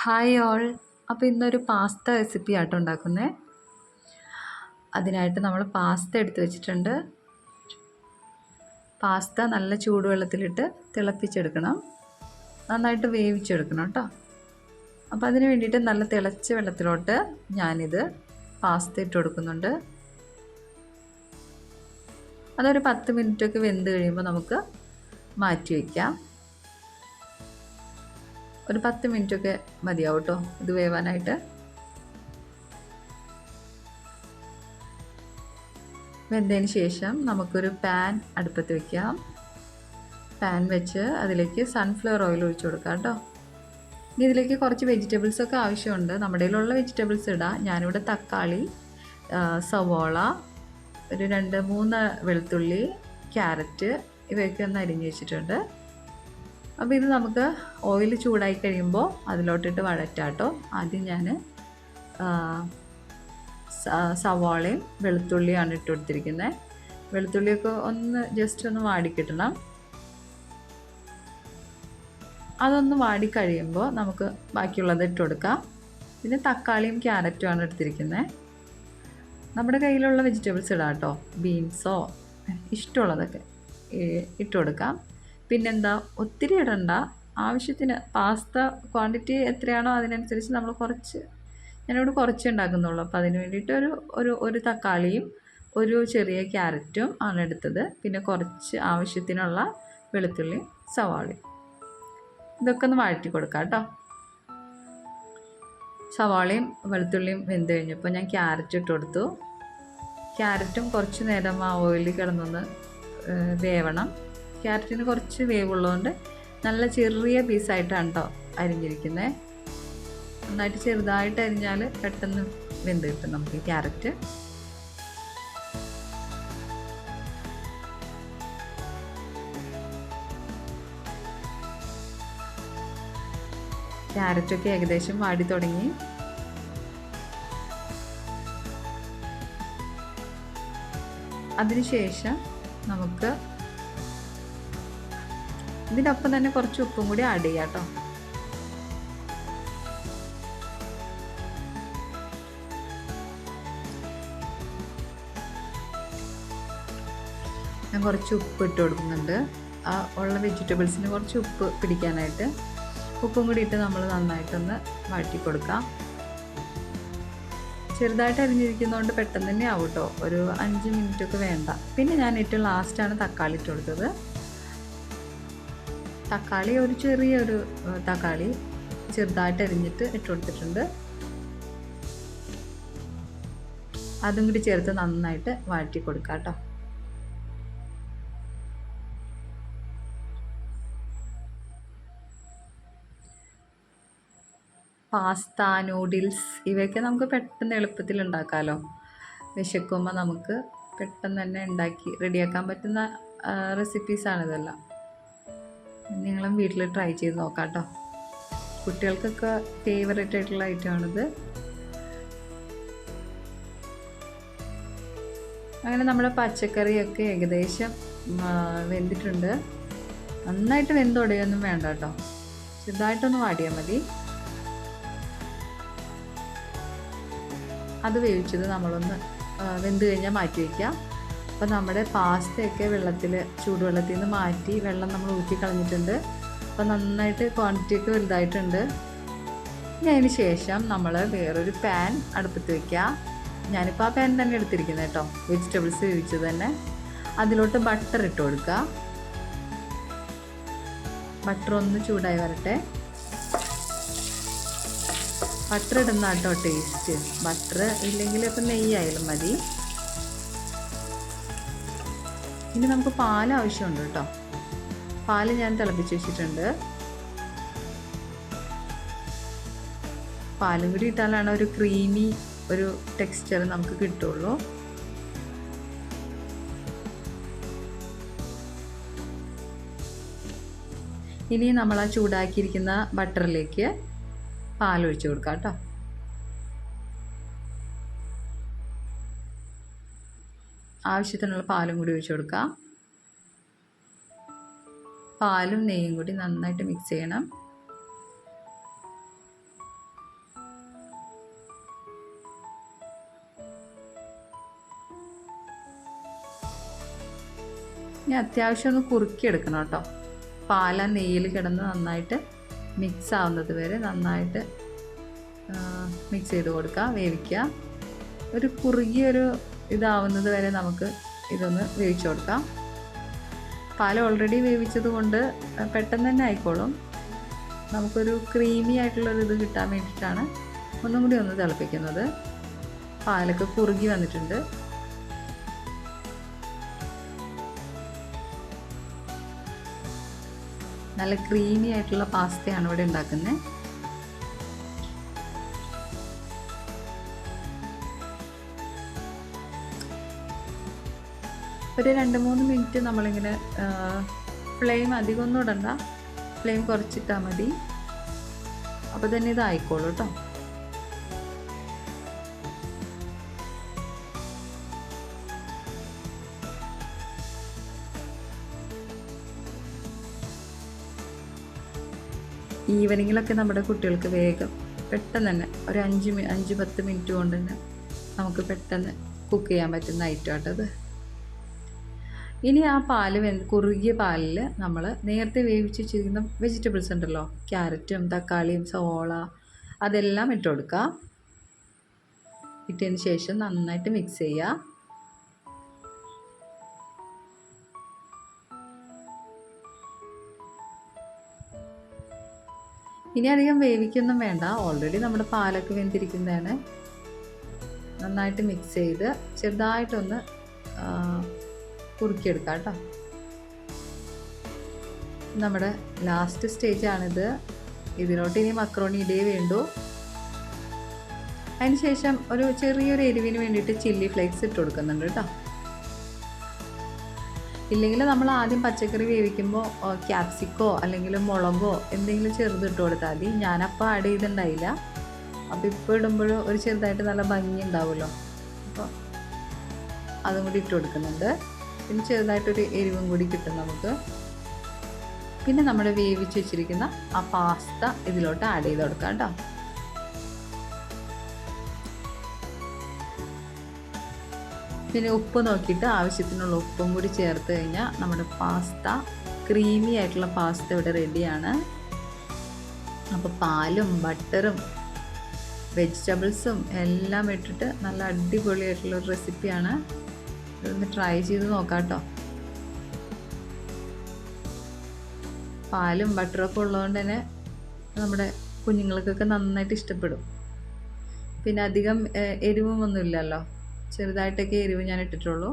Hi all. അപ്പോൾ ഇന്നൊരു pasta recipe ആട്ടോ ഉണ്ടാക്കുന്നത്. അതിനായിട്ട് നമ്മൾ പാസ്ത എടുത്ത് വെച്ചിട്ടുണ്ട്. പാസ്ത നല്ല ചൂടുവെള്ളത്തിലിട്ട് തിളപ്പിച്ചെടുക്കണം, നന്നായിട്ട് വേവിച്ചെടുക്കണം കേട്ടോ. അപ്പോൾ അതിന് വേണ്ടിയിട്ട് നല്ല തിളച്ച വെള്ളത്തിലോട്ട് ഞാനിത് പാസ്ത ഇട്ട് കൊടുക്കുന്നുണ്ട്. അതൊരു 10 മിനിറ്റൊക്കെ വെന്ത് കഴിയുമ്പോൾ നമുക്ക് മാറ്റി വയ്ക്കാം. ഒരു 10 മിനിറ്റൊക്കെ മതിയാവും കേട്ടോ ഇത് വേവാനായിട്ട്. വെന്തതിന് ശേഷം നമുക്കൊരു പാൻ അടുപ്പത്ത് വയ്ക്കാം. പാൻ വെച്ച് അതിലേക്ക് സൺഫ്ലവർ ഓയിൽ ഒഴിച്ചു കൊടുക്കാം കേട്ടോ. ഇനി ഇതിലേക്ക് കുറച്ച് വെജിറ്റബിൾസൊക്കെ ആവശ്യമുണ്ട്. നമ്മുടെ കയ്യിലുള്ള വെജിറ്റബിൾസ് ഇടാം. ഞാനിവിടെ തക്കാളി, സവോള, ഒരു 2-3 വെളുത്തുള്ളി, ക്യാരറ്റ് ഇവയൊക്കെ ഒന്ന് അരിഞ്ഞ് വെച്ചിട്ടുണ്ട്. അപ്പോൾ ഇത് നമുക്ക് ഓയിൽ ചൂടായി കഴിയുമ്പോൾ അതിലോട്ടിട്ട് വഴറ്റാട്ടോ. ആദ്യം ഞാൻ സവാളയും വെളുത്തുള്ളിയാണ് ഇട്ട് കൊടുത്തിരിക്കുന്നത്. വെളുത്തുള്ളിയൊക്കെ ഒന്ന് ജസ്റ്റ് ഒന്ന് വാടിക്കിട്ടണം. അതൊന്ന് വാടിക്കഴിയുമ്പോൾ നമുക്ക് ബാക്കിയുള്ളത് ഇട്ട് കൊടുക്കാം. പിന്നെ തക്കാളിയും ക്യാരറ്റുമാണ് എടുത്തിരിക്കുന്നത്. നമ്മുടെ കയ്യിലുള്ള വെജിറ്റബിൾസ് ഇടാം കേട്ടോ. ബീൻസോ ഇഷ്ടമുള്ളതൊക്കെ ഇട്ട് കൊടുക്കാം. പിന്നെന്താ, ഒത്തിരി ഇടണ്ട, ആവശ്യത്തിന് പാസ്ത ക്വാണ്ടിറ്റി എത്രയാണോ അതിനനുസരിച്ച് നമ്മൾ ഞാനിവിടെ കുറച്ച് ഉണ്ടാക്കുന്നുള്ളൂ. അപ്പോൾ അതിന് വേണ്ടിയിട്ട് ഒരു തക്കാളിയും ഒരു ചെറിയ ക്യാരറ്റും ആണ് എടുത്തത്. പിന്നെ കുറച്ച് ആവശ്യത്തിനുള്ള വെളുത്തുള്ളിയും സവാളയും ഇതൊക്കെ ഒന്ന് വഴറ്റി കൊടുക്കാം കേട്ടോ. സവാളയും വെളുത്തുള്ളിയും വെന്ത് കഴിഞ്ഞപ്പോൾ ഞാൻ ക്യാരറ്റ് ഇട്ട് കൊടുത്തു. ക്യാരറ്റും കുറച്ച് നേരം ആ ഓയിലിൽ കിടന്നൊന്ന് വേവണം. ക്യാരറ്റിന് കുറച്ച് വേവുള്ളതുകൊണ്ട് നല്ല ചെറിയ പീസായിട്ടാണ് കേട്ടോ അരിഞ്ഞിരിക്കുന്നത്. നന്നായിട്ട് ചെറുതായിട്ട് അരിഞ്ഞാൽ പെട്ടെന്ന് വെന്ത് കിട്ടും നമുക്ക് ക്യാരറ്റ്. ക്യാരറ്റൊക്കെ ഏകദേശം വാടി തുടങ്ങി. അതിനുശേഷം നമുക്ക് ഇതിനൊപ്പം തന്നെ കുറച്ച് ഉപ്പും കൂടി ആഡ് ചെയ്യാം കേട്ടോ. ഞാൻ കുറച്ച് ഉപ്പ് ഇട്ട് കൊടുക്കുന്നുണ്ട്. ആ ഉള്ള വെജിറ്റബിൾസിന് കുറച്ച് ഉപ്പ് പിടിക്കാനായിട്ട് ഉപ്പും കൂടി ഇട്ട് നമ്മൾ നന്നായിട്ടൊന്ന് വഴറ്റി കൊടുക്കാം. ചെറുതായിട്ട് അരിഞ്ഞിരിക്കുന്നതുകൊണ്ട് പെട്ടെന്ന് തന്നെ ആവും കേട്ടോ. ഒരു 5 മിനിറ്റൊക്കെ വേണ്ട. പിന്നെ ഞാൻ ഏറ്റവും ലാസ്റ്റാണ് തക്കാളി ഇട്ട് കൊടുത്തത്. തക്കാളി ഒരു ചെറിയൊരു തക്കാളി ചെറുതായിട്ട് അരിഞ്ഞിട്ട് ഇട്ട് കൊടുത്തിട്ടുണ്ട്. അതും കൂടി ചേർത്ത് നന്നായിട്ട് വഴറ്റി കൊടുക്കാം കേട്ടോ. പാസ്ത, നൂഡിൽസ് ഇവയൊക്കെ നമുക്ക് പെട്ടെന്ന് എളുപ്പത്തിൽ ഉണ്ടാക്കാമല്ലോ. വിശക്കുമ്പോൾ നമുക്ക് പെട്ടെന്ന് തന്നെ ഉണ്ടാക്കി റെഡിയാക്കാൻ പറ്റുന്ന റെസിപ്പീസാണിതെല്ലാം. നിങ്ങളും വീട്ടിൽ ട്രൈ ചെയ്ത് നോക്കാം കേട്ടോ. കുട്ടികൾക്കൊക്കെ ഫേവറേറ്റ് ആയിട്ടുള്ള ഐറ്റമാണിത്. അങ്ങനെ നമ്മുടെ പച്ചക്കറിയൊക്കെ ഏകദേശം വെന്തിട്ടുണ്ട്. നന്നായിട്ട് വെന്തുടയൊന്നും വേണ്ട കേട്ടോ, ചെറുതായിട്ടൊന്ന് വാടിയാൽ മതി. അത് വേവിച്ചത് നമ്മളൊന്ന് വെന്ത് കഴിഞ്ഞാൽ മാറ്റി വയ്ക്കാം. അപ്പോൾ നമ്മുടെ പാസ്തയൊക്കെ ചൂടുവെള്ളത്തിൽ നിന്ന് മാറ്റി വെള്ളം നമ്മൾ ഊറ്റി കളഞ്ഞിട്ടുണ്ട്. അപ്പോൾ നന്നായിട്ട് ക്വാണ്ടിറ്റിയൊക്കെ വലുതായിട്ടുണ്ട്. ഇനി അതിന് ശേഷം നമ്മൾ വേറൊരു പാൻ അടുപ്പത്ത് വയ്ക്കുക. ഞാനിപ്പോൾ ആ പാൻ തന്നെ എടുത്തിരിക്കുന്നത് കേട്ടോ, വെജിറ്റബിൾസ് വേവിച്ചത് തന്നെ. അതിലോട്ട് ബട്ടർ ഇട്ട് കൊടുക്കുക. ബട്ടർ ഒന്ന് ചൂടായി വരട്ടെ. ബട്ടർ ഇടുന്ന കേട്ടോ ടേസ്റ്റ്. ബട്ടർ ഇല്ലെങ്കിൽ ഇപ്പം നെയ്യായാലും മതി. ഇനി നമുക്ക് പാൽ ആവശ്യമുണ്ട് കേട്ടോ. പാല് ഞാൻ തിളപ്പിച്ച് വെച്ചിട്ടുണ്ട്. പാലും കൂടി ഇട്ടാലാണ് ഒരു ക്രീമി ഒരു ടെക്സ്ചർ നമുക്ക് കിട്ടുള്ളൂ. ഇനി നമ്മൾ ആ ചൂടാക്കിയിരിക്കുന്ന ബട്ടറിലേക്ക് പാലൊഴിച്ച് കൊടുക്കാം കേട്ടോ. ആവശ്യത്തിനുള്ള പാലും കൂടി ഒഴിച്ച് കൊടുക്കാം. പാലും നെയ്യും കൂടി നന്നായിട്ട് മിക്സ് ചെയ്യണം. ഇനി അത്യാവശ്യം ഒന്ന് കുറുക്കിയെടുക്കണം കേട്ടോ. പാല നെയ്യിൽ കിടന്ന് നന്നായിട്ട് മിക്സ് ആവുന്നത് വരെ നന്നായിട്ട് മിക്സ് ചെയ്ത് കൊടുക്കുക, വേവിക്കുക. ഒരു കുറുകിയൊരു ഇതാവുന്നത് വരെ നമുക്ക് ഇതൊന്ന് വേവിച്ച് കൊടുക്കാം. പാൽ ഓൾറെഡി വേവിച്ചത് കൊണ്ട് പെട്ടെന്ന് തന്നെ ആയിക്കോളും. നമുക്കൊരു ക്രീമി ആയിട്ടുള്ളൊരു ഇത് കിട്ടാൻ വേണ്ടിയിട്ടാണ് ഒന്നും കൂടി ഒന്ന് തിളപ്പിക്കുന്നത്. പാലൊക്കെ കുറുകി വന്നിട്ടുണ്ട്. നല്ല ക്രീമി ആയിട്ടുള്ള പാസ്തയാണ് ഇവിടെ ഉണ്ടാക്കുന്നത്. ഒരു 2-3 മിനിറ്റ് നമ്മളിങ്ങനെ ഫ്ലെയിം അധികമൊന്നും ഇടണ്ട, ഫ്ലെയിം കുറച്ചിട്ടാൽ മതി. അപ്പോൾ തന്നെ ഇതായിക്കോളൂ കേട്ടോ. ഈവനിങ്ങിലൊക്കെ നമ്മുടെ കുട്ടികൾക്ക് വേഗം പെട്ടെന്ന് തന്നെ ഒരു 5-10 മിനിറ്റ് കൊണ്ട് തന്നെ നമുക്ക് പെട്ടെന്ന് കുക്ക് ചെയ്യാൻ പറ്റുന്ന ഐറ്റം ആട്ടത്. ഇനി ആ പാല് കുറുകിയ പാലിൽ നമ്മൾ നേരത്തെ വേവിച്ച് വെച്ചിരിക്കുന്ന വെജിറ്റബിൾസ് ഉണ്ടല്ലോ, ക്യാരറ്റും തക്കാളിയും സവോള, അതെല്ലാം ഇട്ട് കൊടുക്കുക. ഇട്ടതിന് ശേഷം നന്നായിട്ട് മിക്സ് ചെയ്യുക. ഇനി അധികം വേവിക്കൊന്നും വേണ്ട, ഓൾറെഡി നമ്മുടെ പാലൊക്കെ വെന്തിരിക്കുന്നതാണ്. നന്നായിട്ട് മിക്സ് ചെയ്ത് ചെറുതായിട്ടൊന്ന് കുറുക്കിയെടുക്കാം കേട്ടോ. നമ്മുടെ ലാസ്റ്റ് സ്റ്റേജാണിത്. ഇതിലോട്ട് ഇനി മക്രോണി ഇടേ വേണ്ടൂ. അതിന് ശേഷം ഒരു ചെറിയൊരു എരിവിന് വേണ്ടിയിട്ട് ചില്ലി ഫ്ലേക്സ് ഇട്ട് കൊടുക്കുന്നുണ്ട് കേട്ടോ. ഇല്ലെങ്കിൽ നമ്മൾ ആദ്യം പച്ചക്കറി വേവിക്കുമ്പോൾ ക്യാപ്സിക്കോ അല്ലെങ്കിൽ മുളകോ എന്തെങ്കിലും ചെറുതിട്ട് കൊടുത്താൽ മതി. ഞാനപ്പോൾ ആഡ് ചെയ്തിട്ടുണ്ടായില്ല. അപ്പോൾ ഇപ്പോൾ ഇടുമ്പോൾ ഒരു ചെറുതായിട്ട് നല്ല ഭംഗി ഉണ്ടാവുമല്ലോ, അപ്പോൾ അതും കൂടി ഇട്ട് കൊടുക്കുന്നുണ്ട്. പിന്നെ ചെറുതായിട്ടൊരു എരിവും കൂടി കിട്ടും നമുക്ക്. പിന്നെ നമ്മൾ വേവിച്ച് വെച്ചിരിക്കുന്ന ആ പാസ്ത ഇതിലോട്ട് ആഡ് ചെയ്ത് കൊടുക്കാം കേട്ടോ. പിന്നെ ഉപ്പ് നോക്കിയിട്ട് ആവശ്യത്തിനുള്ള ഉപ്പും കൂടി ചേർത്ത് കഴിഞ്ഞാൽ നമ്മുടെ പാസ്ത, ക്രീമി ആയിട്ടുള്ള പാസ്ത ഇവിടെ റെഡിയാണ്. അപ്പോൾ പാലും ബട്ടറും വെജിറ്റബിൾസും എല്ലാം ഇട്ടിട്ട് നല്ല അടിപൊളിയായിട്ടുള്ളൊരു റെസിപ്പിയാണ്. ഇതൊന്ന് ട്രൈ ചെയ്ത് നോക്കാം കേട്ടോ. പാലും ബട്ടറൊക്കെ ഉള്ളതുകൊണ്ട് തന്നെ നമ്മുടെ കുഞ്ഞുങ്ങൾക്കൊക്കെ നന്നായിട്ട് ഇഷ്ടപ്പെടും. പിന്നെ അധികം എരിവും ഒന്നുമില്ലല്ലോ, ചെറുതായിട്ടൊക്കെ എരിവ് ഞാൻ ഇട്ടിട്ടുള്ളൂ.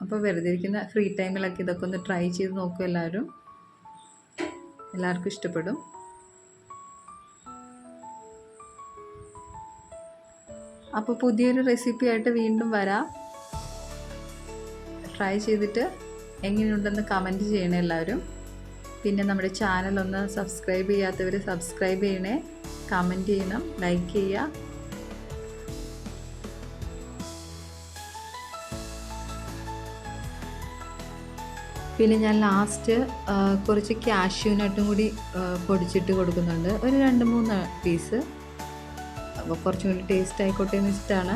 അപ്പോൾ വെറുതെ ഇരിക്കുന്ന ഫ്രീ ടൈമിലൊക്കെ ഇതൊക്കെ ഒന്ന് ട്രൈ ചെയ്ത് നോക്കും എല്ലാവരും. എല്ലാവർക്കും ഇഷ്ടപ്പെടും. അപ്പോൾ പുതിയൊരു റെസിപ്പി ആയിട്ട് വീണ്ടും വരാം. ട്രൈ ചെയ്തിട്ട് എങ്ങനെയുണ്ടെന്ന് കമൻറ്റ് ചെയ്യണേ എല്ലാവരും. പിന്നെ നമ്മുടെ ചാനലൊന്ന് സബ്സ്ക്രൈബ് ചെയ്യാത്തവർ സബ്സ്ക്രൈബ് ചെയ്യണേ, കമൻറ്റ് ചെയ്യണം, ലൈക്ക് ചെയ്യുക. പിന്നെ ഞാൻ ലാസ്റ്റ് കുറച്ച് കാഷ്യൂ നട്ടും കൂടി പൊടിച്ചിട്ട് കൊടുക്കുന്നുണ്ട്, ഒരു 2-3 പീസ്. അപ്പോൾ കുറച്ചും കൂടി ടേസ്റ്റ് ആയിക്കോട്ടെ എന്ന് വെച്ചിട്ടാണ്.